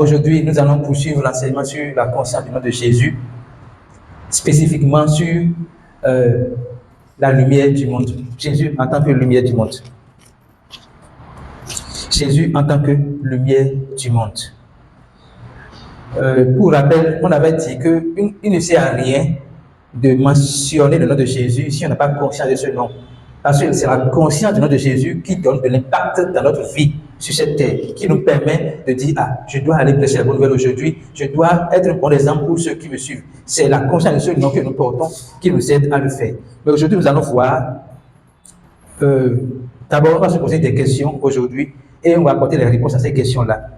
Aujourd'hui, nous allons poursuivre l'enseignement sur la conscience du nom de Jésus, spécifiquement sur la lumière du monde. Jésus en tant que lumière du monde. Jésus en tant que lumière du monde. Pour rappel, on avait dit qu'il ne sert à rien de mentionner le nom de Jésus si on n'a pas conscience de ce nom. Parce que c'est la conscience du nom de Jésus qui donne de l'impact dans notre vie sur cette terre, qui nous permet de dire, ah, je dois aller prêcher la bonne nouvelle aujourd'hui, je dois être un bon exemple pour ceux qui me suivent. C'est la conscience de ce nom que nous portons qui nous aide à le faire. Mais aujourd'hui, nous allons voir, d'abord, on va se poser des questions aujourd'hui et on va apporter les réponses à ces questions-là.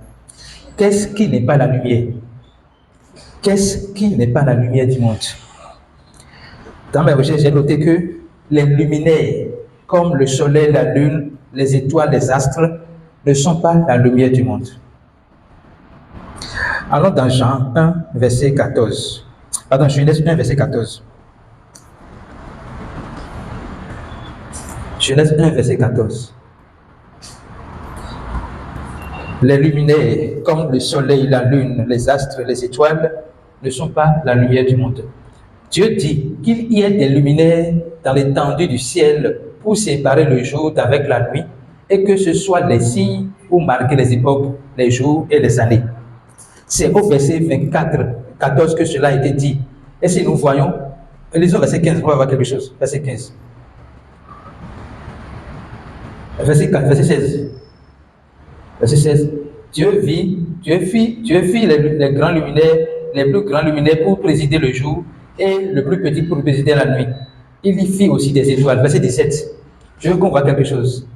Qu'est-ce qui n'est pas la lumière? Qu'est-ce qui n'est pas la lumière du monde? Dans mes recherches, j'ai noté que les luminaires, comme le soleil, la lune, les étoiles, les astres, ne sont pas la lumière du monde. Allons dans Jean 1, verset 14. Pardon, Genèse 1, verset 14. Genèse 1, verset 14. Les luminaires, comme le soleil, la lune, les astres, les étoiles, ne sont pas la lumière du monde. Dieu dit qu'il y ait des luminaires dans l'étendue du ciel pour séparer le jour d'avec la nuit et que ce soit les signes pour marquer les époques, les jours et les années. C'est au verset 24, 14 que cela a été dit. Et si nous voyons, lisons verset 15, on va voir quelque chose. Verset 15. Verset 4, verset 16. Verset 16. Dieu fit les grands luminaires, les plus grands luminaires pour présider le jour et le plus petit pour présider la nuit. Il y fit aussi des étoiles. Verset 17. Je veux qu'on voit quelque chose.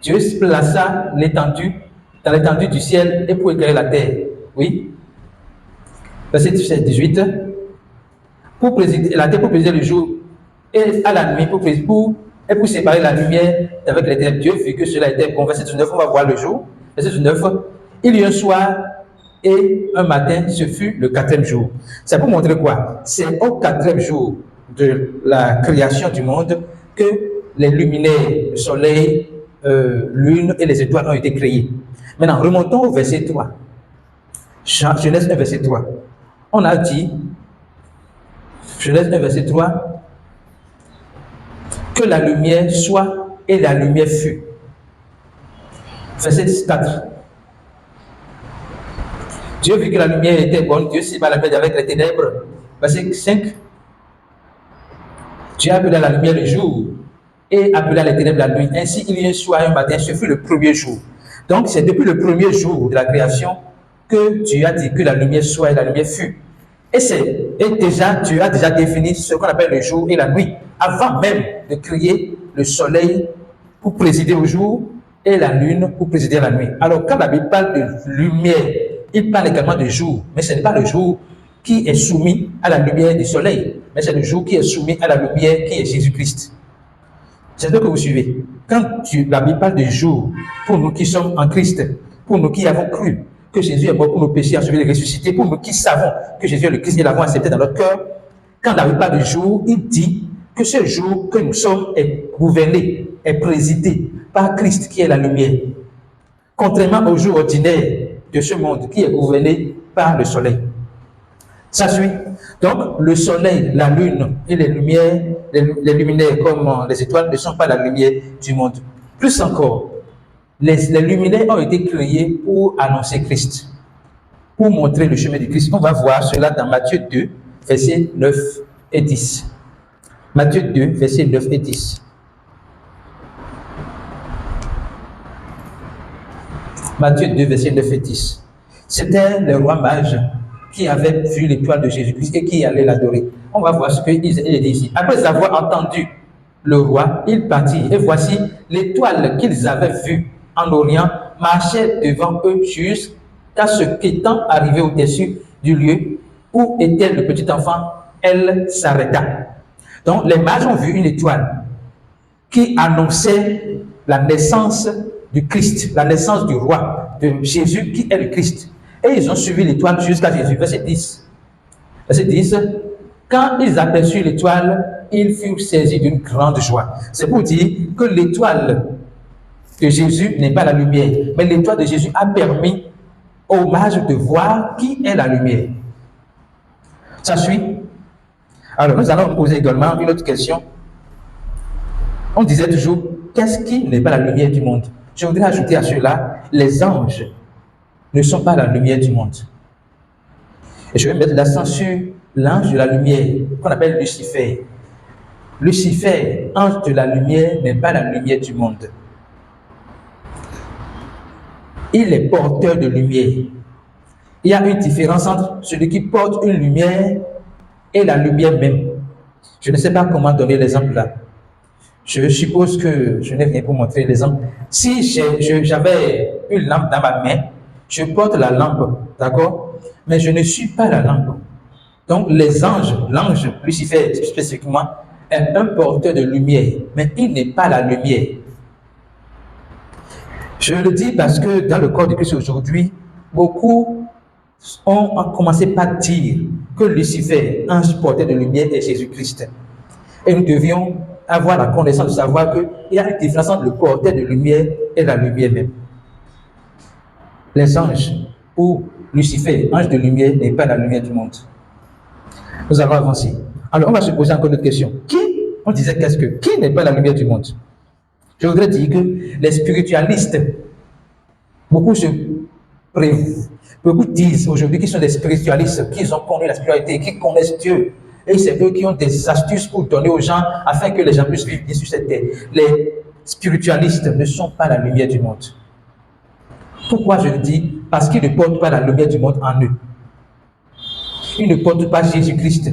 Dieu plaça dans l'étendue du ciel et pour éclairer la terre. Oui. Verset 18. Pour présider la terre, pour présider le jour et à la nuit, pour séparer la lumière d'avec les ténèbres. Dieu vit que cela était bon. Verset 19, on va voir le jour. Verset 19. Il y eut un soir et un matin, ce fut le 4e jour. C'est pour montrer quoi? C'est au 4e jour de la création du monde que les luminaires, le soleil, lune et les étoiles ont été créés. Maintenant, remontons au verset 3. Genèse 1, verset 3. On a dit, Genèse 1, verset 3, que la lumière soit et la lumière fut. Verset 4. Dieu vit que la lumière était bonne, Dieu sépara la lumière avec les ténèbres. Verset 5. Dieu appela la lumière le jour et appela les ténèbres la nuit. Ainsi, il y a un soir et un matin, ce fut le 1er jour. Donc, c'est depuis le 1er jour de la création que Dieu a dit que la lumière soit et la lumière fut. Et déjà, Dieu a déjà défini ce qu'on appelle le jour et la nuit, avant même de créer le soleil pour présider au jour et la lune pour présider à la nuit. Alors, quand la Bible parle de lumière, il parle également de jour, mais ce n'est pas le jour qui est soumis à la lumière du soleil, mais c'est le jour qui est soumis à la lumière qui est Jésus-Christ. J'espère que vous suivez. Quand la Bible parle de jour, pour nous qui sommes en Christ, pour nous qui avons cru que Jésus est mort pour nos péchés, ensuite il est ressuscité, pour nous qui savons que Jésus est le Christ et l'avons accepté dans notre cœur, quand la Bible parle de jour, il dit que ce jour que nous sommes est gouverné, est présidé par Christ qui est la lumière. Contrairement au jour ordinaire de ce monde qui est gouverné par le soleil. Ça suit. Donc, le soleil, la lune et les lumières, les luminaires comme les étoiles ne sont pas la lumière du monde. Plus encore, les luminaires ont été créés pour annoncer Christ, pour montrer le chemin du Christ. On va voir cela dans Matthieu 2, versets 9 et 10. Matthieu 2, versets 9 et 10. Matthieu 2, versets 9 et 10. C'était le roi mage qui avait vu l'étoile de Jésus-Christ et qui allait l'adorer. On va voir ce qu'il dit ici. Après avoir entendu le roi, il partit. Et voici l'étoile qu'ils avaient vue en Orient marchait devant eux jusqu'à ce qu'étant arrivé au-dessus du lieu où était le petit enfant, elle s'arrêta. Donc les mages ont vu une étoile qui annonçait la naissance du Christ, la naissance du roi, de Jésus qui est le Christ. Et ils ont suivi l'étoile jusqu'à Jésus. Verset 10. Verset 10. Quand ils aperçurent l'étoile, ils furent saisis d'une grande joie. C'est pour dire que l'étoile de Jésus n'est pas la lumière, mais l'étoile de Jésus a permis hommage de voir qui est la lumière. Ça suit? Alors, nous allons poser également une autre question. On disait toujours, qu'est-ce qui n'est pas la lumière du monde? Je voudrais ajouter à cela, les anges ne sont pas la lumière du monde. Et je vais mettre l'accent sur l'ange de la lumière, qu'on appelle Lucifer. Lucifer, ange de la lumière, n'est pas la lumière du monde. Il est porteur de lumière. Il y a une différence entre celui qui porte une lumière et la lumière même. Je ne sais pas comment donner l'exemple là. Je suppose que je n'ai rien pour montrer l'exemple. Si j'avais une lampe dans ma main, je porte la lampe, d'accord? Mais je ne suis pas la lampe. Donc les anges, l'ange Lucifer spécifiquement, est un porteur de lumière, mais il n'est pas la lumière. Je le dis parce que dans le corps de Christ aujourd'hui, beaucoup ont commencé par dire que Lucifer, ange porteur de lumière, est Jésus-Christ. Et nous devions avoir la connaissance de savoir qu'il y a une différence entre le porteur de lumière et la lumière même. Les anges ou Lucifer, ange de lumière, n'est pas la lumière du monde. Nous allons avancer. Alors, on va se poser encore une autre question. On disait qui n'est pas la lumière du monde? Je voudrais dire que les spiritualistes, beaucoup disent aujourd'hui qu'ils sont des spiritualistes, qu'ils ont connu la spiritualité, qui connaissent Dieu. Et c'est eux qui ont des astuces pour donner aux gens afin que les gens puissent vivre bien sur cette terre. Les spiritualistes ne sont pas la lumière du monde. Pourquoi je le dis? Parce qu'ils ne portent pas la lumière du monde en eux. Ils ne portent pas Jésus-Christ,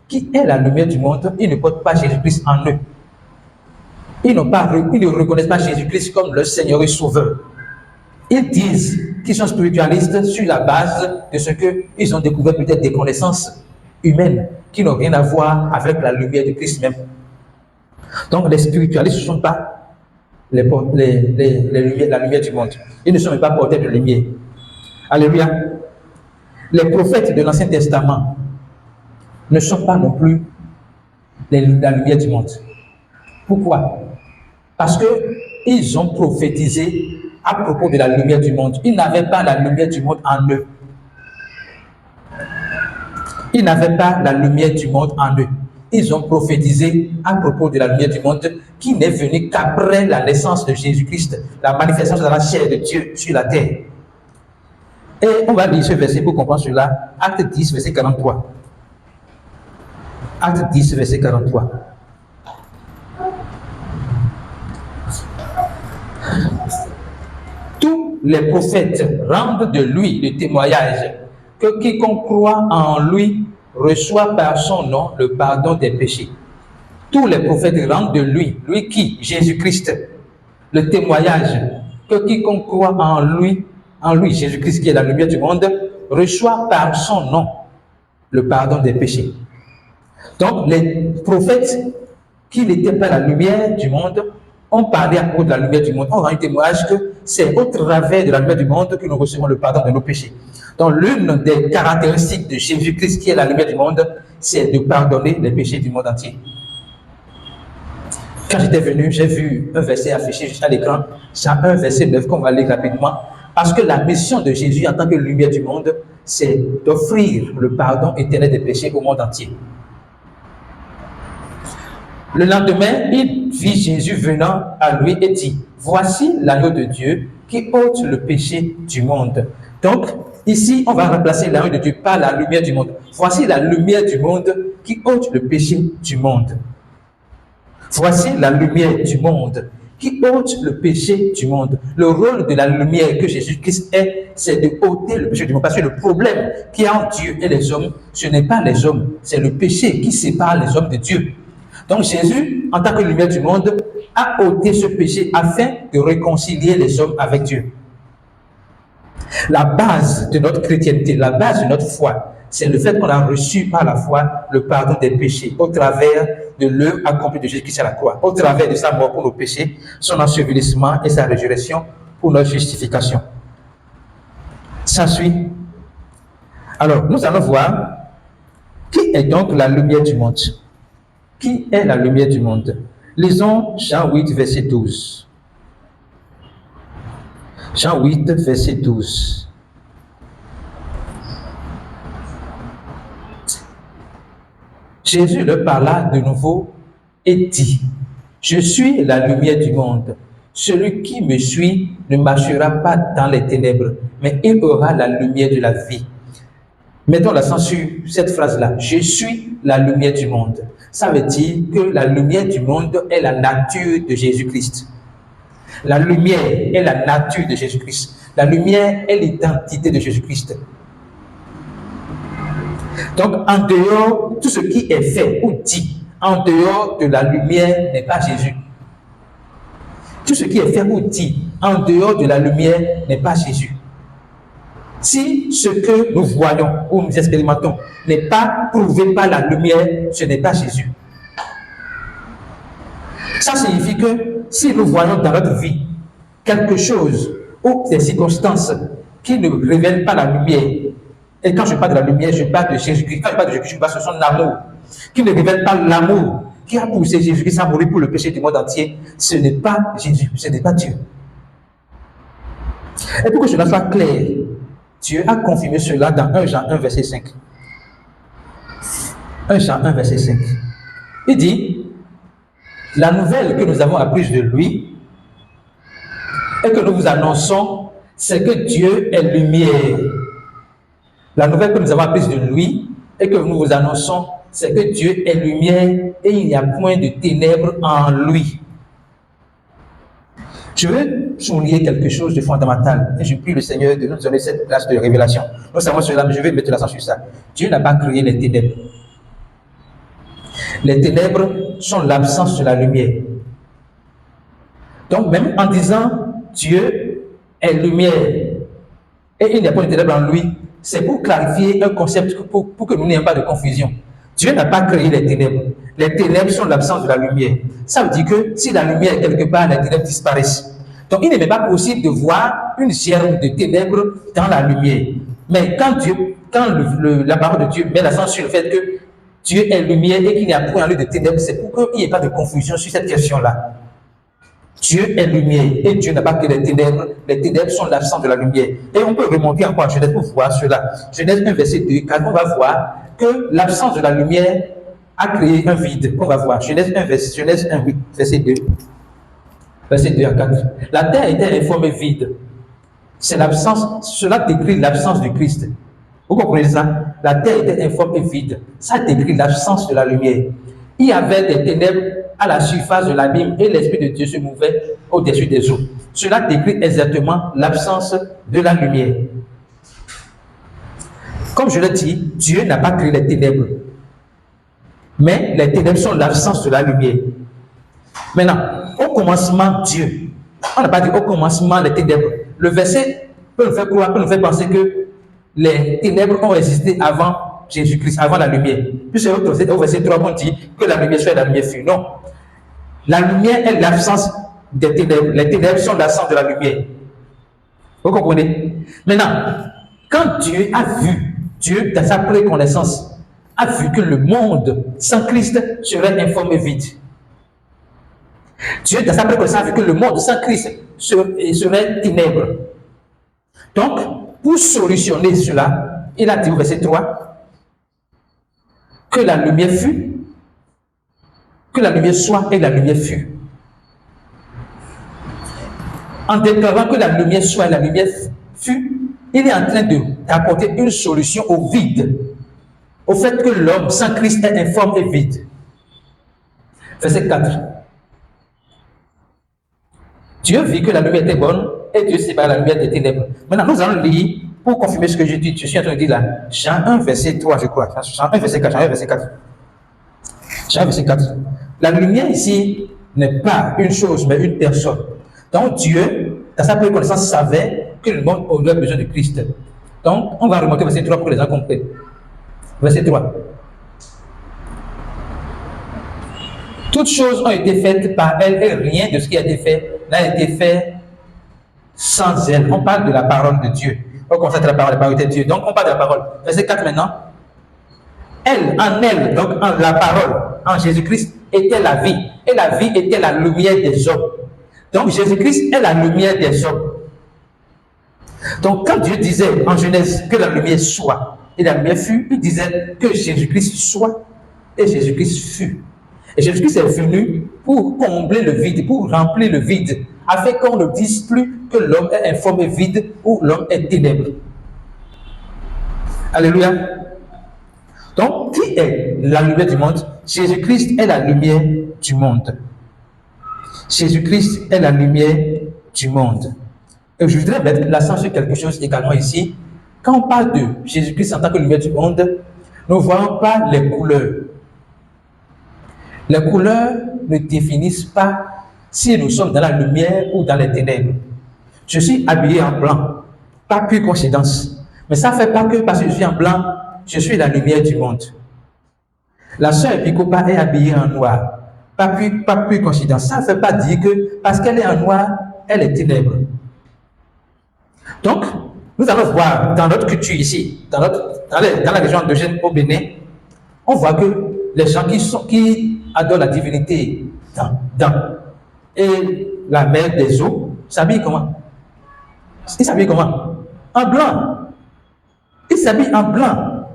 qui est la lumière du monde. Ils ne portent pas Jésus-Christ en eux. Ils ne reconnaissent pas Jésus-Christ comme leur Seigneur et Sauveur. Ils disent qu'ils sont spiritualistes sur la base de ce qu'ils ont découvert, peut-être des connaissances humaines qui n'ont rien à voir avec la lumière de Christ même. Donc les spiritualistes ne sont pas la lumière du monde. Ils ne sont même pas porteurs de lumière. Alléluia. Les prophètes de l'Ancien Testament ne sont pas non plus la lumière du monde. Pourquoi? Parce qu'ils ont prophétisé à propos de la lumière du monde. Ils n'avaient pas la lumière du monde en eux. Ils n'avaient pas la lumière du monde en eux. Ils ont prophétisé à propos de la lumière du monde qui n'est venue qu'après la naissance de Jésus-Christ, la manifestation de la chair de Dieu sur la terre. Et on va lire ce verset pour comprendre cela. Acte 10, verset 43. Acte 10, verset 43. Tous les prophètes rendent de lui le témoignage que quiconque croit en lui reçoit par son nom le pardon des péchés. Tous les prophètes rendent de lui qui? Jésus-Christ, le témoignage que quiconque croit en lui, Jésus-Christ qui est la lumière du monde, reçoit par son nom le pardon des péchés. Donc les prophètes qui n'étaient pas la lumière du monde ont parlé à propos de la lumière du monde, ont rendu témoignage que c'est au travers de la lumière du monde que nous recevons le pardon de nos péchés. Donc l'une des caractéristiques de Jésus-Christ qui est la lumière du monde, c'est de pardonner les péchés du monde entier. Quand j'étais venu, j'ai vu un verset affiché juste à l'écran, c'est un verset 9 qu'on va lire rapidement, parce que la mission de Jésus en tant que lumière du monde, c'est d'offrir le pardon éternel des péchés au monde entier. Le lendemain, il vit Jésus venant à lui et dit, « Voici l'agneau de Dieu qui ôte le péché du monde. » Donc, ici, on va remplacer l'agneau de Dieu par la lumière du monde. Voici la lumière du monde qui ôte le péché du monde. Voici la lumière du monde qui ôte le péché du monde. Le rôle de la lumière que Jésus-Christ est, c'est de ôter le péché du monde. Parce que le problème qu'il y a entre Dieu et les hommes, ce n'est pas les hommes, c'est le péché qui sépare les hommes de Dieu. Donc Jésus, en tant que lumière du monde, a ôté ce péché afin de réconcilier les hommes avec Dieu. La base de notre chrétienté, la base de notre foi, c'est le fait qu'on a reçu par la foi le pardon des péchés au travers de l'œuvre accomplie de Jésus-Christ à la croix, au travers de sa mort pour nos péchés, son ensevelissement et sa résurrection pour notre justification. Ça suit. Alors, nous allons voir qui est donc la lumière du monde. Qui est la lumière du monde? Lisons Jean 8, verset 12. Jean 8, verset 12. Jésus leur parla de nouveau et dit, « Je suis la lumière du monde. Celui qui me suit ne marchera pas dans les ténèbres, mais il aura la lumière de la vie. » Mettons l'accent sur cette phrase-là. « Je suis la lumière du monde. » Ça veut dire que la lumière du monde est la nature de Jésus-Christ. La lumière est la nature de Jésus-Christ. La lumière est l'identité de Jésus-Christ. Donc, en dehors, tout ce qui est fait ou dit, en dehors de la lumière n'est pas Jésus. Tout ce qui est fait ou dit, en dehors de la lumière n'est pas Jésus. Si ce que nous voyons ou nous expérimentons n'est pas prouvé par la lumière, ce n'est pas Jésus. Ça signifie que si nous voyons dans notre vie quelque chose ou des circonstances qui ne révèlent pas la lumière, et quand je parle de la lumière, je parle de Jésus-Christ. Quand je parle de Jésus-Christ, je parle de son amour, qui ne révèle pas l'amour qui a poussé Jésus-Christ à mourir pour le péché du monde entier, ce n'est pas Jésus, ce n'est pas Dieu. Et pour que cela soit clair, Dieu a confirmé cela dans 1 Jean 1, verset 5. 1 Jean 1, verset 5. Il dit, la nouvelle que nous avons apprise de lui et que nous vous annonçons, c'est que Dieu est lumière. La nouvelle que nous avons apprise de lui et que nous vous annonçons, c'est que Dieu est lumière et il n'y a point de ténèbres en lui. Je veux souligner quelque chose de fondamental et je prie le Seigneur de nous donner cette place de révélation. Nous savons cela, mais je vais mettre l'accent sur ça. Dieu n'a pas créé les ténèbres. Les ténèbres sont l'absence de la lumière. Donc, même en disant Dieu est lumière et il n'y a pas de ténèbres en lui, c'est pour clarifier un concept pour que nous n'ayons pas de confusion. Dieu n'a pas créé les ténèbres. Les ténèbres sont l'absence de la lumière. Ça veut dire que si la lumière est quelque part, les ténèbres disparaissent. Donc, il n'est même pas possible de voir une germe de ténèbres dans la lumière. Mais quand la parole de Dieu met l'accent sur le fait que Dieu est lumière et qu'il n'y a point en lui de ténèbres, c'est pour qu'il n'y ait pas de confusion sur cette question-là. Dieu est lumière et Dieu n'a pas que les ténèbres. Les ténèbres sont l'absence de la lumière. Et on peut remonter encore à Genèse pour voir cela. Genèse 1, verset 2, car on va voir que l'absence de la lumière a créé un vide. On va voir. Genèse 1, verset 2. Verset 2 à 4. La terre était informe et vide. C'est l'absence, cela décrit l'absence du Christ. Vous comprenez ça? La terre était informe et vide. Ça décrit l'absence de la lumière. Il y avait des ténèbres à la surface de l'abîme et l'Esprit de Dieu se mouvait au-dessus des eaux. Cela décrit exactement l'absence de la lumière. Comme je l'ai dit, Dieu n'a pas créé les ténèbres. Mais les ténèbres sont l'absence de la lumière. Maintenant, au commencement, Dieu. On n'a pas dit au commencement les ténèbres. Le verset peut nous faire croire, peut nous faire penser que les ténèbres ont existé avant Jésus-Christ, avant la lumière. Puis c'est au verset 3 qu'on dit que la lumière soit et la lumière fut. Non. La lumière est l'absence des ténèbres. Les ténèbres sont l'absence de la lumière. Vous comprenez? Maintenant, quand Dieu a vu, Dieu, dans sa préconnaissance, a vu que le monde sans Christ serait informe et vide. Dieu, dans sa préconnaissance, a vu que le monde sans Christ serait ténèbres. Donc, pour solutionner cela, il a dit au verset 3 que la lumière fut, que la lumière soit et la lumière fut. En déclarant que la lumière soit et la lumière fut, il est en train d'apporter une solution au vide, au fait que l'homme sans Christ est informe et vide. Verset 4. Dieu vit que la lumière était bonne et Dieu sépare la lumière des ténèbres. Maintenant, nous allons lire pour confirmer ce que je dis. Je suis en train de dire là. Jean 1, verset 3, je crois. Jean 1, verset 4. Jean 1, verset 4. Jean 1, verset 4. La lumière ici n'est pas une chose, mais une personne. Donc, Dieu, dans sa préconnaissance, savait que le monde aurait besoin de Christ. Donc, on va remonter au verset 3 pour que les gens comprennent. Verset 3. Toutes choses ont été faites par elle et rien de ce qui a été fait n'a été fait sans elle. On parle de la parole de Dieu. On constate la parole de Dieu. Donc, on parle de la parole. Verset 4 maintenant. Elle, donc en la parole, en Jésus-Christ, était la vie. Et la vie était la lumière des hommes. Donc, Jésus-Christ est la lumière des hommes. Donc, quand Dieu disait en Genèse que la lumière soit et la lumière fut, il disait que Jésus-Christ soit et Jésus-Christ fut. Et Jésus-Christ est venu pour combler le vide, pour remplir le vide, afin qu'on ne dise plus que l'homme est informé vide ou l'homme est ténèbres. Alléluia. Donc, qui est la lumière du monde? Jésus-Christ est la lumière du monde. Jésus-Christ est la lumière du monde. Et je voudrais mettre l'accent sur quelque chose également ici. Quand on parle de Jésus-Christ en tant que lumière du monde, nous ne voyons pas les couleurs. Les couleurs ne définissent pas si nous sommes dans la lumière ou dans les ténèbres. Je suis habillé en blanc, pas pure coïncidence. Mais ça ne fait pas que parce que je suis en blanc, je suis la lumière du monde. La sœur Epicopa est habillée en noir, pas pure coïncidence. Ça ne fait pas dire que parce qu'elle est en noir, elle est ténèbre. Donc, nous allons voir dans notre culture ici, dans la région endogène au Bénin, on voit que les gens qui adorent la divinité et la mère des eaux s'habillent comment? Ils s'habillent comment? En blanc. Ils s'habillent en blanc.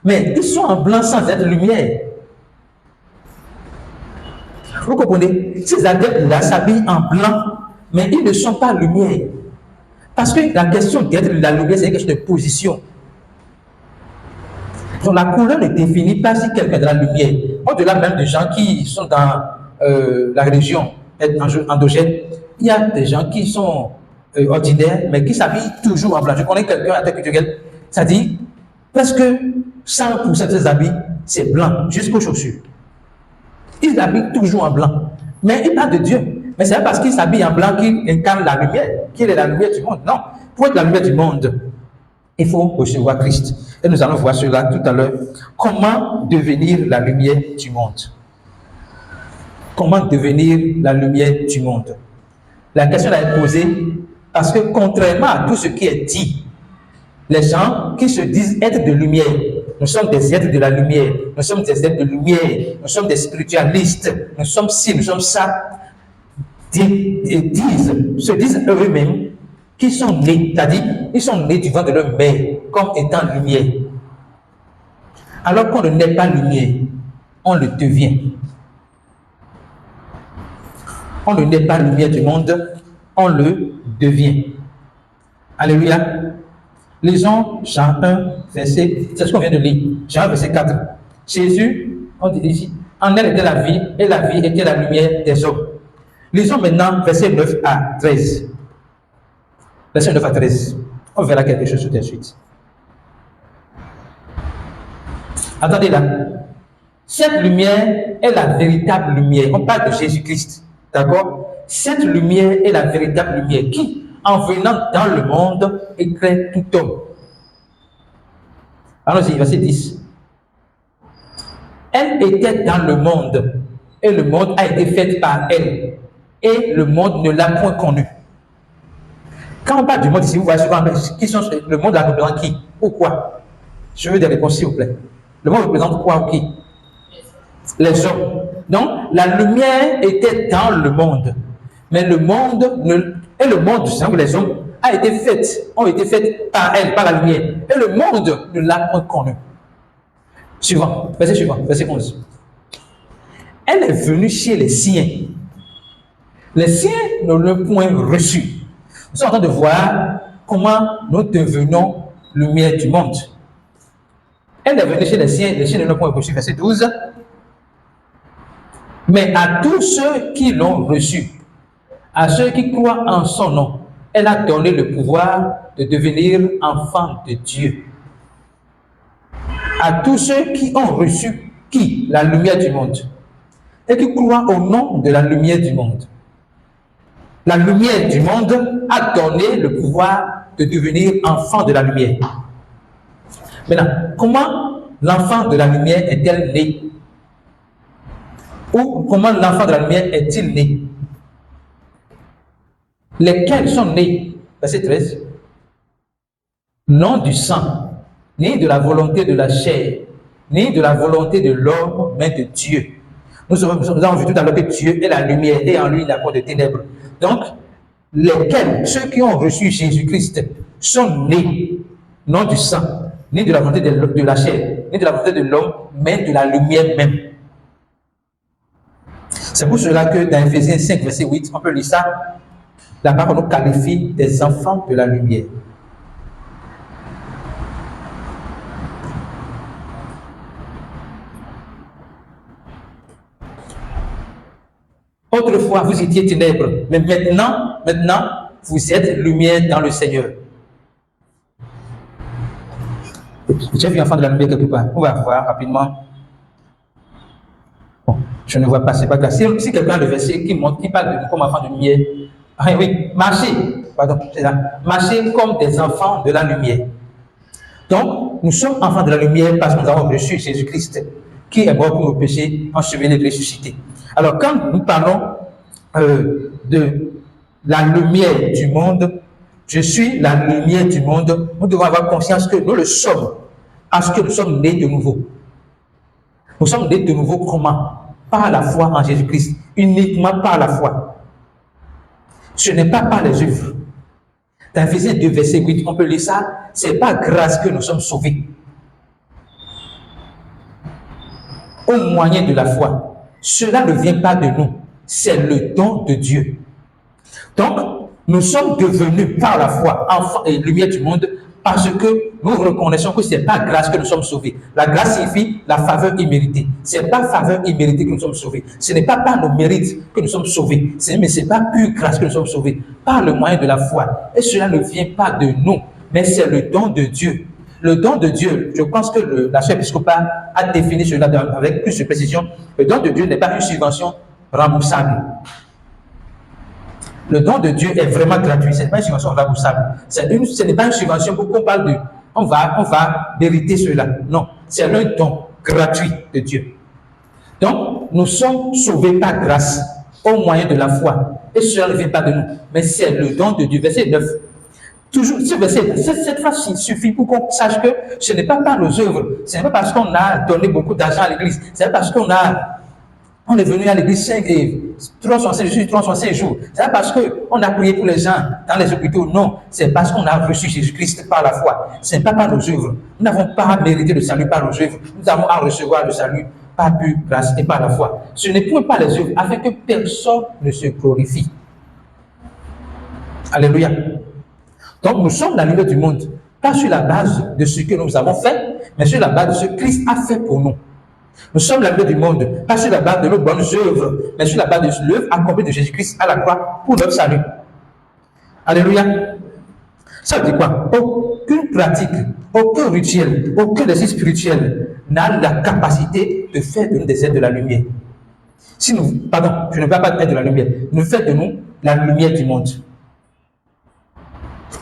Mais ils sont en blanc sans être lumière. Vous comprenez? Ces adeptes-là s'habillent en blanc, mais ils ne sont pas lumière. Parce que la question d'être la lumière, c'est une question de position. Donc la couleur ne définit pas si quelqu'un est de la lumière. Au-delà même des gens qui sont dans la région endogène, il y a des gens qui sont ordinaires, mais qui s'habillent toujours en blanc. Je connais quelqu'un à tête culturelle, ça dit presque 100% de ses habits, c'est blanc, jusqu'aux chaussures. Ils s'habillent toujours en blanc. Mais il parle de Dieu. Mais c'est pas parce qu'il s'habille en blanc qu'il incarne la lumière, qu'il est la lumière du monde. Non. Pour être la lumière du monde, il faut recevoir Christ. Et nous allons voir cela tout à l'heure. Comment devenir la lumière du monde? Comment devenir la lumière du monde? La question est posée parce que contrairement à tout ce qui est dit, les gens qui se disent être de lumière, nous sommes des êtres de la lumière, nous sommes des êtres de lumière, nous sommes des spiritualistes, nous sommes ci, nous sommes ça, se disent eux-mêmes qu'ils sont nés, c'est-à-dire ils sont nés du ventre de leur mère comme étant lumière. Alors qu'on ne naît pas lumière, on le devient. On ne naît pas lumière du monde, on le devient. Alléluia. Lisons Jean 1, verset, c'est ce qu'on vient de lire. Jean 1, verset 4. Jésus, on dit ici, en elle était la vie, et la vie était la lumière des hommes. Lisons maintenant verset 9 à 13. Verset 9 à 13. On verra quelque chose tout de suite. Attendez là. Cette lumière est la véritable lumière. On parle de Jésus-Christ. D'accord? Cette lumière est la véritable lumière qui, en venant dans le monde, éclaire tout homme. Allons-y, verset 10. Elle était dans le monde, et le monde a été fait par elle, et le monde ne l'a point connue. Quand on parle du monde ici, vous voyez souvent qui sont le monde la représente qui ou quoi? Je veux des réponses, s'il vous plaît. Le monde représente quoi ou qui? Les hommes. Donc, la lumière était dans le monde, mais le monde et le monde, c'est les hommes, ont été faits par elle, par la lumière, et le monde ne l'a point connue. Suivant, verset 11. Elle est venue chez les siens. Les siens ne l'ont point reçu. Nous sommes en train de voir comment nous devenons lumière du monde. Elle est venue chez les siens ne l'ont point reçu. Verset 12. Mais à tous ceux qui l'ont reçu, à ceux qui croient en son nom, elle a donné le pouvoir de devenir enfants de Dieu. À tous ceux qui ont reçu qui? La lumière du monde. Et qui croient au nom de la lumière du monde. La lumière du monde a donné le pouvoir de devenir enfant de la lumière. Maintenant, comment l'enfant de la lumière est-elle né? Ou comment l'enfant de la lumière est-il né? Lesquels sont nés? Verset 13. Non du sang, ni de la volonté de la chair, ni de la volonté de l'homme, mais de Dieu. Nous avons vu tout à l'heure que Dieu est la lumière et en lui il n'y a pas de ténèbres. Donc, lesquels, ceux qui ont reçu Jésus-Christ, sont nés, non du sang, ni de la volonté de la chair, ni de la volonté de l'homme, mais de la lumière même. C'est pour cela que dans Ephésiens 5, verset 8, on peut lire ça. La parole nous qualifie des enfants de la lumière. Autrefois, vous étiez ténèbres, mais maintenant, vous êtes lumière dans le Seigneur. J'ai vu enfant de la lumière quelque part. On va voir rapidement. Bon, je ne vois pas, c'est pas grave. Si quelqu'un a le verset qui parle de nous comme enfants de lumière, oui, marchez comme des enfants de la lumière. Donc, nous sommes enfants de la lumière parce que nous avons reçu Jésus-Christ, qui est mort pour nos péchés, enseveli et ressuscité. Alors, quand nous parlons de la lumière du monde, je suis la lumière du monde, nous devons avoir conscience que nous le sommes, parce que nous sommes nés de nouveau. Nous sommes nés de nouveau comment? Par la foi en Jésus-Christ, uniquement par la foi. Ce n'est pas par les œuvres. Dans Ephésiens 2, verset 8, on peut lire ça. C'est par grâce que nous sommes sauvés. Au moyen de la foi. Cela ne vient pas de nous. C'est le don de Dieu. Donc, nous sommes devenus par la foi enfants et lumière du monde parce que nous reconnaissons que ce n'est pas grâce que nous sommes sauvés. La grâce signifie la faveur imméritée. Ce n'est pas faveur imméritée que nous sommes sauvés. Ce n'est pas par nos mérites que nous sommes sauvés. Mais ce n'est pas pure grâce que nous sommes sauvés. Par le moyen de la foi. Et cela ne vient pas de nous, mais c'est le don de Dieu. Le don de Dieu, je pense que la chef épiscopale a défini cela avec plus de précision. Le don de Dieu n'est pas une subvention remboursable. Le don de Dieu est vraiment gratuit. Ce n'est pas une subvention remboursable. Ce n'est pas une subvention pour qu'on parle de on va mériter cela. Non, c'est un don gratuit de Dieu. Donc, nous sommes sauvés par grâce au moyen de la foi. Et cela ne vient pas de nous, mais c'est le don de Dieu. Verset 9. Toujours, cette phrase suffit pour qu'on sache que ce n'est pas par nos œuvres. Ce n'est pas parce qu'on a donné beaucoup d'argent à l'église. Ce n'est pas parce on est venu à l'église 365 jours. C'est pas parce qu'on a prié pour les gens dans les hôpitaux. Non, c'est parce qu'on a reçu Jésus-Christ par la foi. Ce n'est pas par nos œuvres. Nous n'avons pas mérité le salut par nos œuvres. Nous avons à recevoir le salut par pure grâce et par la foi. Ce n'est point pas les œuvres, afin que personne ne se glorifie. Alléluia. Donc nous sommes la lumière du monde, pas sur la base de ce que nous avons fait, mais sur la base de ce que Christ a fait pour nous. Nous sommes la lumière du monde, pas sur la base de nos bonnes œuvres, mais sur la base de l'œuvre accomplie de Jésus-Christ à la croix pour notre salut. Alléluia. Ça veut dire quoi? Aucune pratique, aucun rituel, aucun exercice spirituel n'a la capacité de faire de nous des êtres de la lumière. Je ne veux pas être de la lumière, nous faisons de nous la lumière du monde.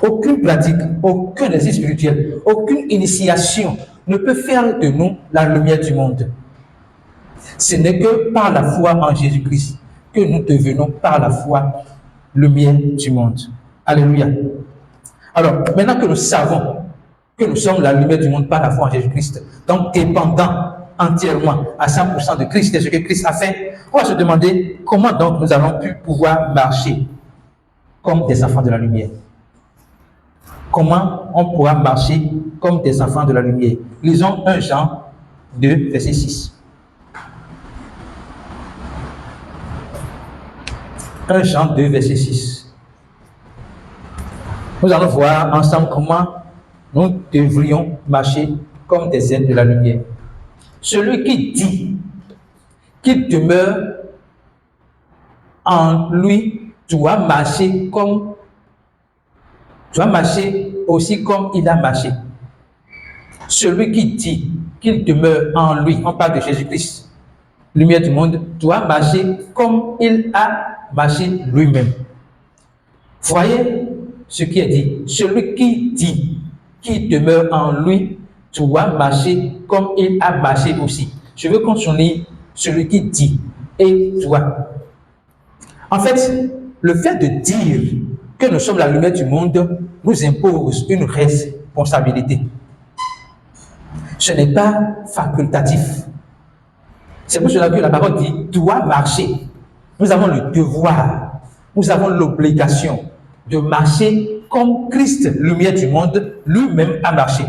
Aucune pratique, aucun exercice spirituel, aucune initiation ne peut faire de nous la lumière du monde. Ce n'est que par la foi en Jésus-Christ que nous devenons par la foi lumière du monde. Alléluia. Alors, maintenant que nous savons que nous sommes la lumière du monde par la foi en Jésus-Christ, donc dépendant entièrement à 100% de Christ et ce que Christ a fait, on va se demander comment donc nous allons pouvoir marcher comme des enfants de la lumière. Comment on pourra marcher comme des enfants de la lumière? Lisons 1 Jean 2, verset 6. 1 Jean 2, verset 6. Nous allons voir ensemble comment nous devrions marcher comme des êtres de la lumière. Celui qui dit qu'il demeure en lui doit marcher aussi comme il a marché. Celui qui dit qu'il demeure en lui, on parle de Jésus-Christ, lumière du monde, doit marcher comme il a marché lui-même. Voyez ce qui est dit. Celui qui dit qu'il demeure en lui doit marcher comme il a marché aussi. Je veux qu'on souligne celui qui dit et doit. En fait, le fait de dire que nous sommes la lumière du monde nous impose une responsabilité. Ce n'est pas facultatif. C'est pour cela que la parole dit doit marcher. Nous avons le devoir, nous avons l'obligation de marcher comme Christ, lumière du monde, lui-même a marché.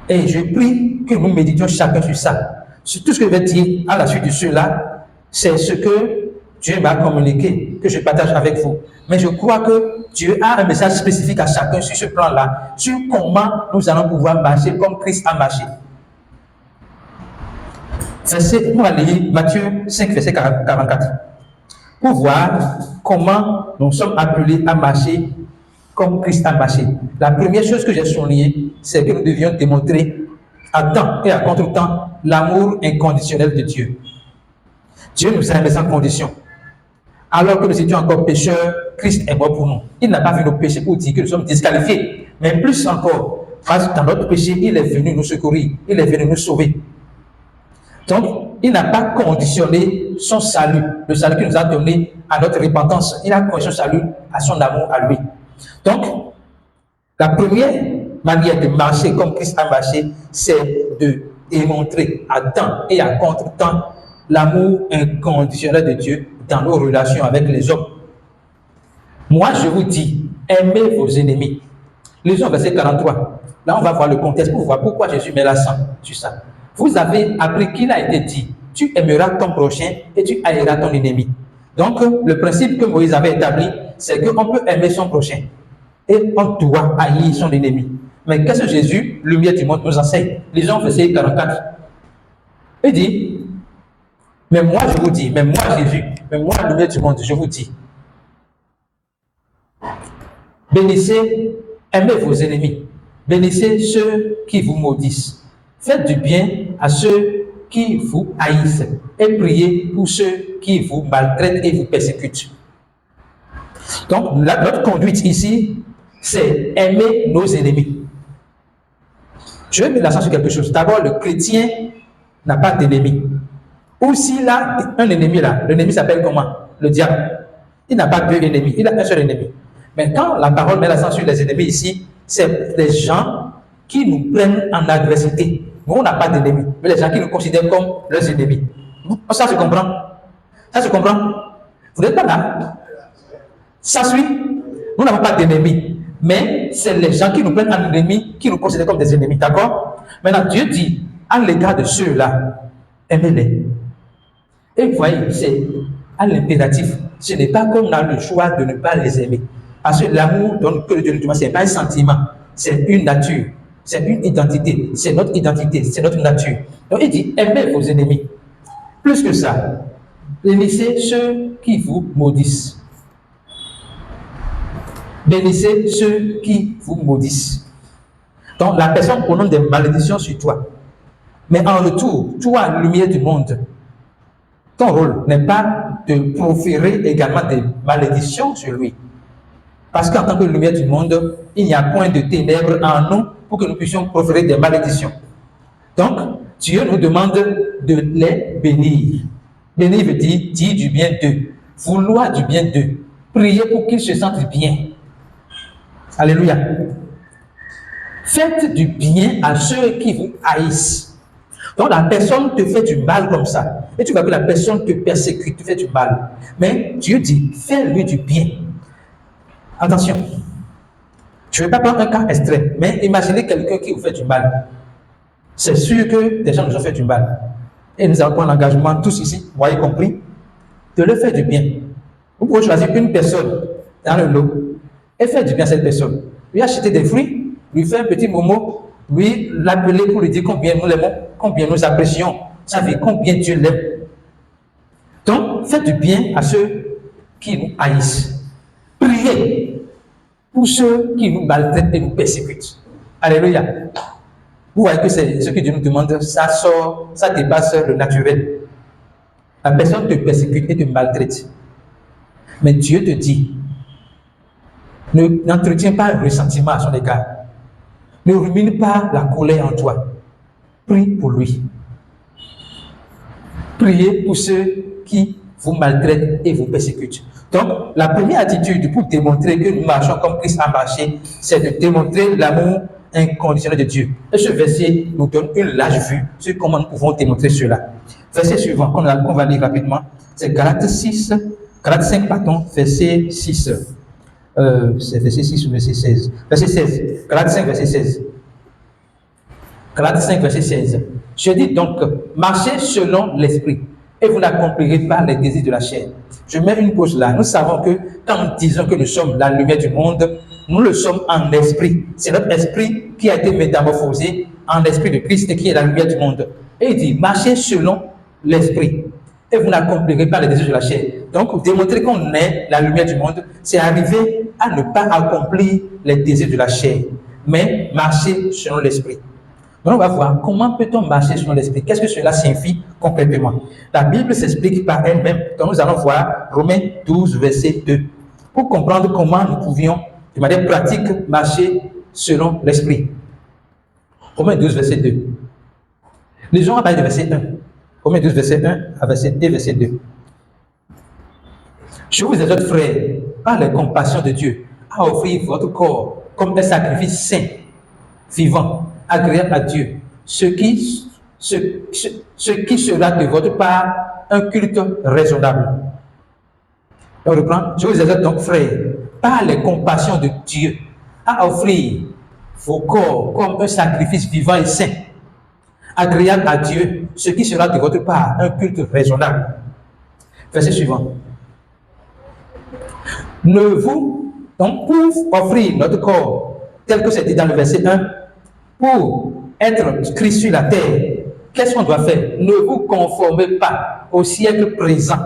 Et je prie que nous méditions chacun sur ça. Sur tout ce que je vais dire à la suite de cela, c'est ce que Dieu m'a communiqué, que je partage avec vous. Mais je crois que Dieu a un message spécifique à chacun sur ce plan-là, sur comment nous allons pouvoir marcher comme Christ a marché. On va lire Matthieu 5, verset 44, pour voir comment nous sommes appelés à marcher comme Christ a marché. La première chose que j'ai soulignée, c'est que nous devions démontrer à temps et à contre-temps l'amour inconditionnel de Dieu. Dieu nous a aimés sans condition. Alors que nous étions encore pécheurs, Christ est mort pour nous. Il n'a pas vu nos péchés pour dire que nous sommes disqualifiés. Mais plus encore, parce que dans notre péché, il est venu nous secourir. Il est venu nous sauver. Donc, il n'a pas conditionné son salut, le salut qu'il nous a donné à notre repentance. Il a conditionné son salut à son amour à lui. Donc, la première manière de marcher comme Christ a marché, c'est de démontrer à temps et à contre-temps l'amour inconditionnel de Dieu dans nos relations avec les hommes. Moi, je vous dis, aimez vos ennemis. Lisons verset 43. Là, on va voir le contexte pour voir pourquoi Jésus met l'accent sur ça. Vous avez appris qu'il a été dit, tu aimeras ton prochain et tu haïras ton ennemi. Donc, le principe que Moïse avait établi, c'est qu'on peut aimer son prochain et on doit haïr son ennemi. Mais qu'est-ce que Jésus, lumière du monde, nous enseigne? Lisons verset 44. Il dit, mais moi je vous dis, mais moi Jésus, mais moi lumière du monde, je vous dis, bénissez, aimez vos ennemis, bénissez ceux qui vous maudissent, faites du bien à ceux qui vous haïssent et priez pour ceux qui vous maltraitent et vous persécutent. Donc, notre conduite ici, c'est aimer nos ennemis. Je vais mettre l'accent sur quelque chose. D'abord, le chrétien n'a pas d'ennemi. Ou s'il a un ennemi là, l'ennemi s'appelle comment? Le diable. Il n'a pas deux ennemis, il a un seul ennemi. Mais quand la parole met l'accent sur les ennemis ici, c'est les gens qui nous prennent en adversité. Nous, on n'a pas d'ennemis, mais les gens qui nous considèrent comme leurs ennemis. Ça se comprend? Ça se comprend? Vous n'êtes pas là? Ça suit? Nous n'avons pas d'ennemis, mais c'est les gens qui nous prennent en ennemis, qui nous considèrent comme des ennemis, d'accord? Maintenant, Dieu dit, à l'égard de ceux-là, aimez-les. Et vous voyez, c'est à l'impératif. Ce n'est pas qu'on a le choix de ne pas les aimer. Parce que l'amour que Dieu nous demande, ce n'est pas un sentiment, c'est une nature, c'est une identité, c'est notre identité, c'est notre nature. Donc il dit, aimez vos ennemis. Plus que ça, bénissez ceux qui vous maudissent. Bénissez ceux qui vous maudissent. Donc la personne prononce des malédictions sur toi. Mais en retour, toi, lumière du monde, ton rôle n'est pas de proférer également des malédictions sur lui. Parce qu'en tant que lumière du monde, il n'y a point de ténèbres en nous pour que nous puissions proférer des malédictions. Donc, Dieu nous demande de les bénir. Bénir veut dire du bien d'eux, vouloir du bien d'eux, prier pour qu'ils se sentent bien. Alléluia. Faites du bien à ceux qui vous haïssent. Donc la personne te fait du mal comme ça. Et tu vois que la personne te persécute, te fait du mal. Mais Dieu dit, fais-lui du bien. Attention. Je ne vais pas prendre un cas extrême, mais imaginez quelqu'un qui vous fait du mal. C'est sûr que des gens nous ont fait du mal. Et nous avons pris l'engagement, tous ici, moi y compris, de leur faire du bien. Vous pouvez choisir une personne dans le lot et faire du bien à cette personne. Lui acheter des fruits, lui faire un petit momo, lui l'appeler pour lui dire combien nous l'aimons, combien nous apprécions sa vie, combien Dieu l'aime. Donc, faites du bien à ceux qui nous haïssent. Priez pour ceux qui nous maltraitent et nous persécutent. Alléluia. Vous voyez que c'est ce que Dieu nous demande, ça sort, ça dépasse le naturel. La personne te persécute et te maltraite. Mais Dieu te dit, n'entretiens pas un ressentiment à son égard. Ne rumine pas la colère en toi. Prie pour lui. Priez pour ceux qui vous maltraitent et vous persécutent. Donc, la première attitude pour démontrer que nous marchons comme Christ a marché, c'est de démontrer l'amour inconditionnel de Dieu. Et ce verset nous donne une large vue sur comment nous pouvons démontrer cela. Verset suivant, qu'on va lire rapidement, c'est Galates 5, verset 6. C'est verset 6 ou verset 16. Verset 16. Galates 5, verset 16. Galates 5, verset 16. Je dis donc, marchez selon l'esprit et vous n'accomplirez pas les désirs de la chair. Je mets une pause là. Nous savons que quand nous disons que nous sommes la lumière du monde, nous le sommes en esprit. C'est notre esprit qui a été métamorphosé en l'esprit de Christ qui est la lumière du monde. Et il dit, marchez selon l'esprit et vous n'accomplirez pas les désirs de la chair. Donc, démontrer qu'on est la lumière du monde, c'est arriver à ne pas accomplir les désirs de la chair, mais marcher selon l'esprit. Donc, on va voir comment peut-on marcher selon l'esprit. Qu'est-ce que cela signifie concrètement? La Bible s'explique par elle-même. Donc, nous allons voir Romains 12, verset 2, pour comprendre comment nous pouvions, de manière pratique, marcher selon l'esprit. Romains 12, verset 2. Lisons à partir du verset 1. Romains 12, verset 1 à verset 2, verset 2. Je vous exhorte, frères, par la compassion de Dieu, à offrir votre corps comme un sacrifice saint, vivant, agréable à Dieu, ce qui sera de votre part un culte raisonnable. On reprend. Je vous exhorte donc, frères, par les compassions de Dieu, à offrir vos corps comme un sacrifice vivant et saint, agréable à Dieu, ce qui sera de votre part un culte raisonnable. Verset suivant. Donc, pour offrir notre corps, tel que c'était dans le verset 1, pour être Christ sur la terre, qu'est-ce qu'on doit faire? Ne vous conformez pas au siècle présent,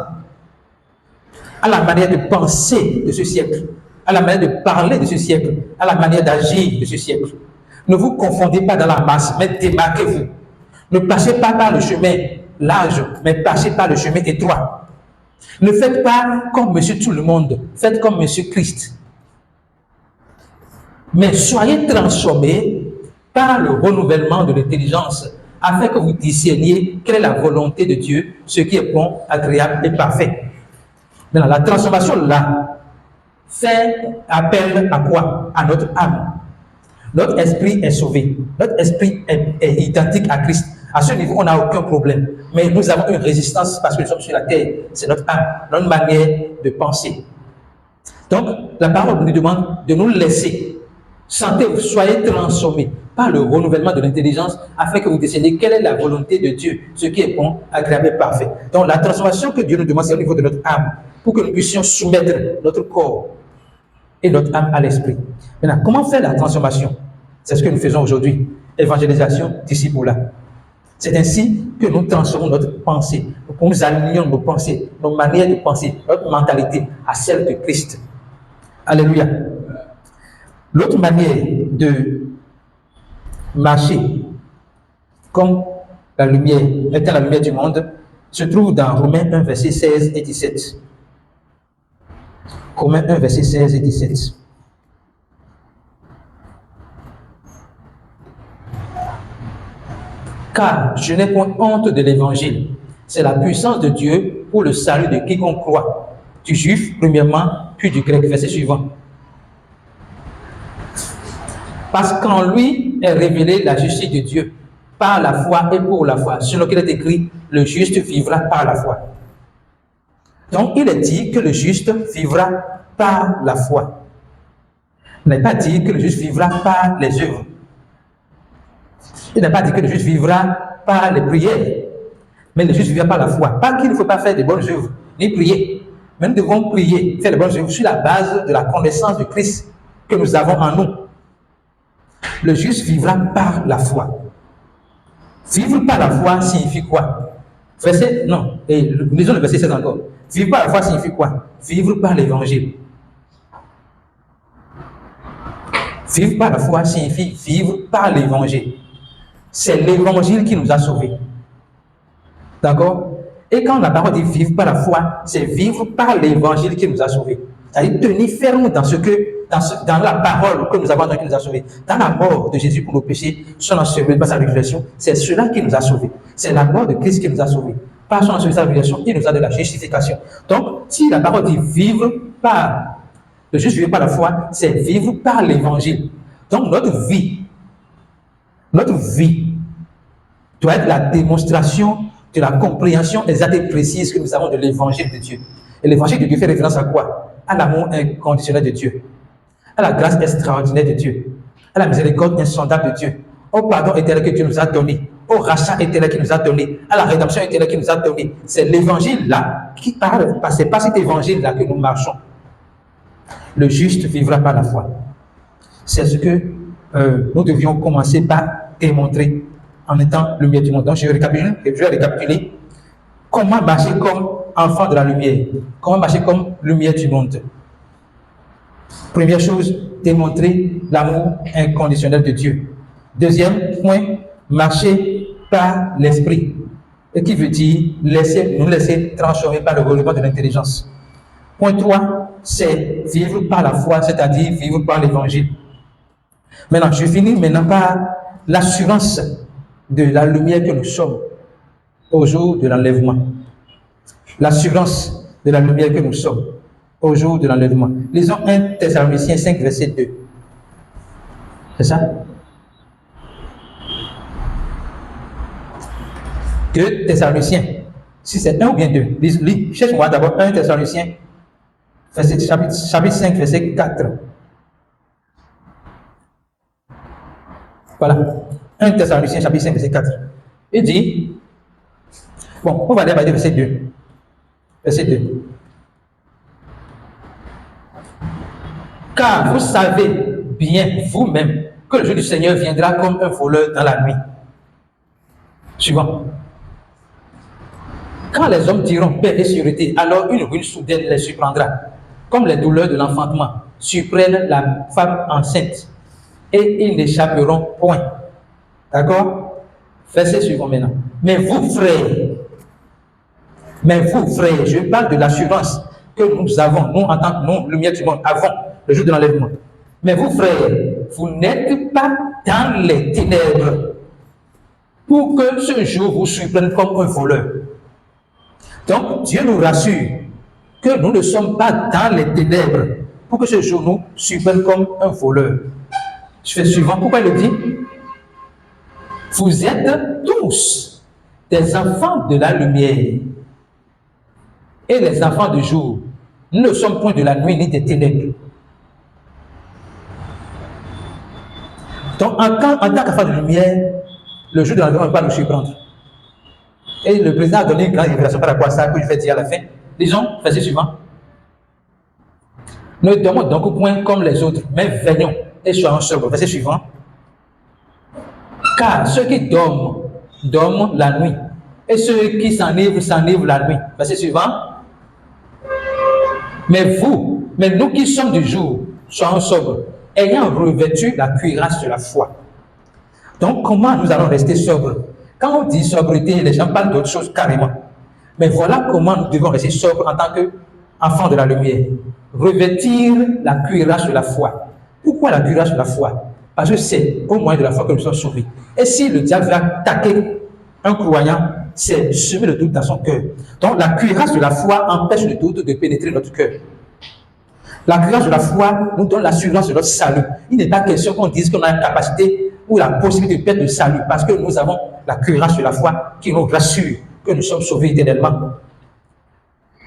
à la manière de penser de ce siècle, à la manière de parler de ce siècle, à la manière d'agir de ce siècle. Ne vous confondez pas dans la masse, mais démarquez-vous. Ne passez pas par le chemin large, mais passez par le chemin étroit. Ne faites pas comme monsieur tout le monde, faites comme monsieur Christ. Mais soyez transformés par le renouvellement de l'intelligence, afin que vous discerniez quelle est la volonté de Dieu, ce qui est bon, agréable et parfait. Maintenant, la transformation là fait appel à quoi? À notre âme. Notre esprit est sauvé. Notre esprit est identique à Christ. À ce niveau, on n'a aucun problème. Mais nous avons une résistance parce que nous sommes sur la terre. C'est notre âme, notre manière de penser. Donc, la parole nous demande de nous laisser. Sentez-vous, soyez transformés par le renouvellement de l'intelligence afin que vous décidiez quelle est la volonté de Dieu, ce qui est bon, agréable et parfait. Donc, la transformation que Dieu nous demande, c'est au niveau de notre âme, pour que nous puissions soumettre notre corps et notre âme à l'esprit. Maintenant, comment faire la transformation? C'est ce que nous faisons aujourd'hui. Évangélisation, disciple-là. C'est ainsi que nous transformons notre pensée. Nous alignons nos pensées, nos manières de penser, notre mentalité à celle de Christ. Alléluia. L'autre manière de marcher comme la lumière, étant la lumière du monde, se trouve dans Romains 1, verset 16 et 17. Romains 1, verset 16 et 17. Car je n'ai point honte de l'évangile. C'est la puissance de Dieu pour le salut de quiconque croit. Du juif, premièrement, puis du grec. Verset suivant. Parce qu'en lui est révélée la justice de Dieu par la foi et pour la foi. Selon qu'il est écrit, le juste vivra par la foi. Donc, il est dit que le juste vivra par la foi. Il n'est pas dit que le juste vivra par les œuvres. Il n'a pas dit que le juste vivra par les prières, mais le juste vivra par la foi. Pas qu'il ne faut pas faire de bonnes œuvres, ni prier. Mais nous devons prier, faire de bonnes œuvres sur la base de la connaissance de Christ que nous avons en nous. Le juste vivra par la foi. Vivre par la foi signifie quoi? Lisons le verset 16 encore. Vivre par la foi signifie quoi? Vivre par l'évangile. Vivre par la foi signifie vivre par l'évangile. C'est l'évangile qui nous a sauvés. D'accord? Et quand la parole dit vivre par la foi, c'est vivre par l'évangile qui nous a sauvés. C'est-à-dire tenir ferme dans la parole que nous avons entendue qui nous a sauvés. Dans la mort de Jésus pour nos péchés, son enseignement par sa résurrection, c'est cela qui nous a sauvés. C'est la mort de Christ qui nous a sauvés. Par son enseignement, sa résurrection, il nous a donné la justification. Donc, si la parole dit vivre par, le juste vivre par la foi, c'est vivre par l'évangile. Donc, notre vie doit être la démonstration de la compréhension exacte et précise que nous avons de l'évangile de Dieu. Et l'évangile de Dieu fait référence à quoi? À l'amour inconditionnel de Dieu, à la grâce extraordinaire de Dieu, à la miséricorde insondable de Dieu, au pardon éternel que Dieu nous a donné, au rachat éternel qu'il nous a donné, à la rédemption éternelle qu'il nous a donné. C'est l'évangile-là qui parle, c'est pas cet évangile-là que nous marchons. Le juste vivra par la foi. C'est ce que nous devions commencer par démontrer en étant lumière du monde. Donc je vais récapituler comment marcher comme enfant de la lumière, comment marcher comme lumière du monde. Première chose, démontrer l'amour inconditionnel de Dieu. Deuxième point, marcher par l'esprit, et qui veut dire nous laisser transformer par le renouvellement de l'intelligence. Point 3, c'est vivre par la foi, c'est-à-dire vivre par l'évangile. Maintenant, je finis maintenant par l'assurance de la lumière que nous sommes au jour de l'enlèvement. L'assurance de la lumière que nous sommes au jour de l'enlèvement. Lisons 1 Thessaloniciens 5, verset 2. C'est ça? 2 Thessaloniciens. Si c'est 1 ou bien 2. Lis, cherche-moi d'abord 1 Thessaloniciens, chapitre 5, verset 4. Voilà. 1 Thessaloniciens, chapitre 5, verset 4. Il dit, bon, on va aller à verset 2. Verset 2. Car vous savez bien vous-même que le jour du Seigneur viendra comme un voleur dans la nuit. Suivant. Quand les hommes diront paix et sûreté, alors une ruine soudaine les surprendra, comme les douleurs de l'enfantement surprennent la femme enceinte, et ils n'échapperont point. D'accord? Verset suivant maintenant. Mais vous, frères, je parle de l'assurance que nous avons, nous en tant que nous, lumière du monde, avant le jour de l'enlèvement. Mais vous, frères, vous n'êtes pas dans les ténèbres pour que ce jour vous surprenne comme un voleur. Donc, Dieu nous rassure que nous ne sommes pas dans les ténèbres pour que ce jour nous surprenne comme un voleur. Je fais suivant. Pourquoi il le dit? Vous êtes tous des enfants de la lumière et les enfants du jour. Nous ne sommes point de la nuit ni des ténèbres. Donc, en tant qu'enfant de lumière, le jour de l'enlèvement ne va pas nous surprendre. Et le président a donné une grande révélation par rapport à ça que je vais dire à la fin. Lisons, verset suivant. Ne dormons donc point comme les autres, mais veillons et soyons sobres. Verset suivant. Car ceux qui dorment, dorment la nuit. Et ceux qui s'enivrent la nuit. Verset suivant. Mais nous qui sommes du jour, soyons sobres, ayant revêtu la cuirasse de la foi. Donc, comment nous allons rester sobres? Quand on dit sobriété, les gens parlent d'autre chose carrément. Mais voilà comment nous devons rester sobres en tant qu'enfants de la lumière. Revêtir la cuirasse de la foi. Pourquoi la cuirasse de la foi? Parce que c'est au moyen de la foi que nous sommes sauvés. Et si le diable veut attaquer un croyant, c'est semer le doute dans son cœur. Donc la cuirasse de la foi empêche le doute de pénétrer notre cœur. La cuirasse de la foi nous donne l'assurance de notre salut. Il n'est pas question qu'on dise qu'on a la capacité ou la possibilité de perdre le salut, parce que nous avons la cuirasse de la foi qui nous rassure que nous sommes sauvés éternellement.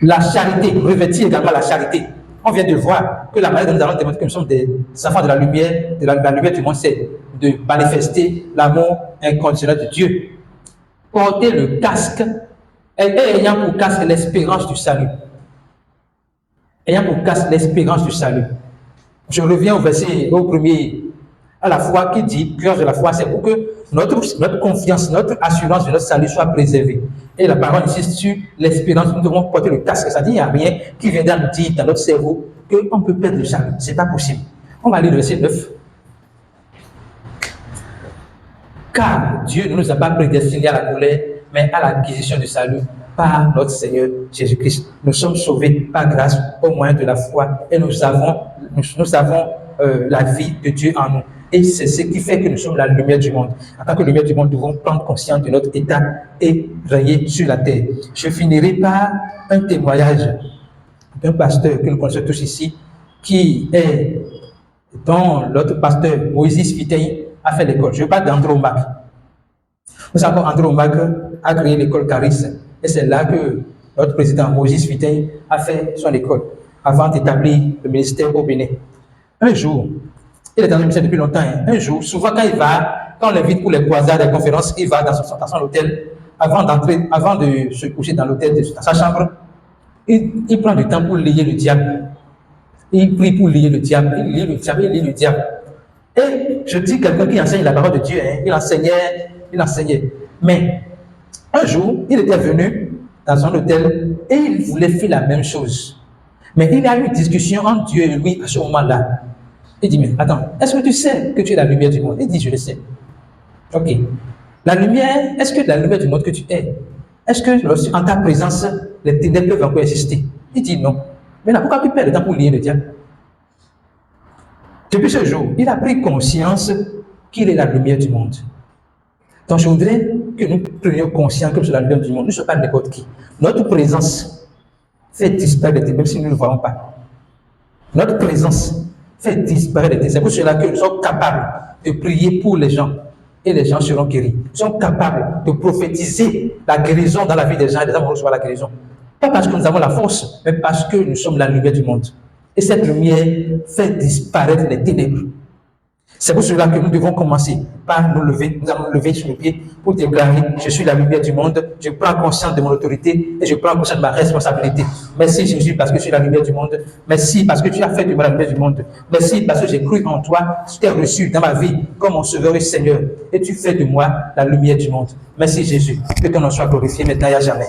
La charité, revêtir également la charité. On vient de voir que la manière dont nous allons démontrer que nous sommes des enfants de la lumière du monde, c'est de manifester l'amour inconditionnel de Dieu. Porter le casque, et ayant pour casque l'espérance du salut. Ayant pour casque l'espérance du salut. Je reviens au premier, à la foi qui dit, cœur de la foi, c'est pour que notre confiance, notre assurance de notre salut soit préservée. Et la parole insiste sur l'espérance. Nous devons porter le casque. Ça dit, il n'y a rien qui viendra nous dire dans notre cerveau qu'on peut perdre le salut. Ce n'est pas possible. On va lire le verset 9. Car Dieu ne nous a pas prédestinés à la colère, mais à l'acquisition du salut par notre Seigneur Jésus-Christ. Nous sommes sauvés par grâce au moyen de la foi et nous avons la vie de Dieu en nous. Et c'est ce qui fait que nous sommes la lumière du monde. En tant que lumière du monde, nous devons prendre conscience de notre état et régner sur la terre. Je finirai par un témoignage d'un pasteur que nous connaissons tous ici, dont l'autre pasteur, Moïse Fitei, a fait l'école. Je parle d'André Omak. Nous savons qu'André Omak a créé l'école Caris. Et c'est là que notre président, Moïse Fitei, a fait son école, avant d'établir le ministère au Bénin. Un jour, il est dans le ministère depuis longtemps. Un jour, souvent quand quand on l'invite pour les croisades, les conférences, il va dans son hôtel, avant de se coucher dans l'hôtel, dans sa chambre, il prend du temps pour lier le diable. Il prie pour lier le diable, il lit le diable, il lit le diable. Et je dis quelqu'un qui enseigne la parole de Dieu, hein, il enseignait. Mais un jour, il était venu dans son hôtel et il voulait faire la même chose. Mais il y a eu une discussion entre Dieu et lui à ce moment-là. Il dit, mais attends, est-ce que tu sais que tu es la lumière du monde? Il dit, je le sais. Ok. La lumière, est-ce que la lumière du monde que tu es, est-ce que en ta présence, les ténèbres peuvent encore exister? Il dit non. Maintenant, pourquoi tu perds le temps pour lier le diable? Depuis ce jour, il a pris conscience qu'il est la lumière du monde. Donc, je voudrais que nous prenions conscience que nous sommes la lumière du monde. Nous ne sommes pas n'importe qui. Notre présence fait disparaître les ténèbres si nous ne le voyons pas. Notre présence fait disparaître les ténèbres. C'est pour cela que nous sommes capables de prier pour les gens et les gens seront guéris. Nous sommes capables de prophétiser la guérison dans la vie des gens et les gens vont recevoir la guérison. Pas parce que nous avons la force, mais parce que nous sommes la lumière du monde. Et cette lumière fait disparaître les ténèbres. C'est pour cela que nous devons commencer par nous lever. Nous allons nous lever sur nos pieds pour déclarer: je suis la lumière du monde, je prends conscience de mon autorité et je prends conscience de ma responsabilité. Merci Jésus parce que je suis la lumière du monde. Merci parce que tu as fait de moi la lumière du monde. Merci parce que j'ai cru en toi, je t'ai reçu dans ma vie comme mon Sauveur et Seigneur. Et tu fais de moi la lumière du monde. Merci Jésus. Que ton nom soit glorifié maintenant et à jamais.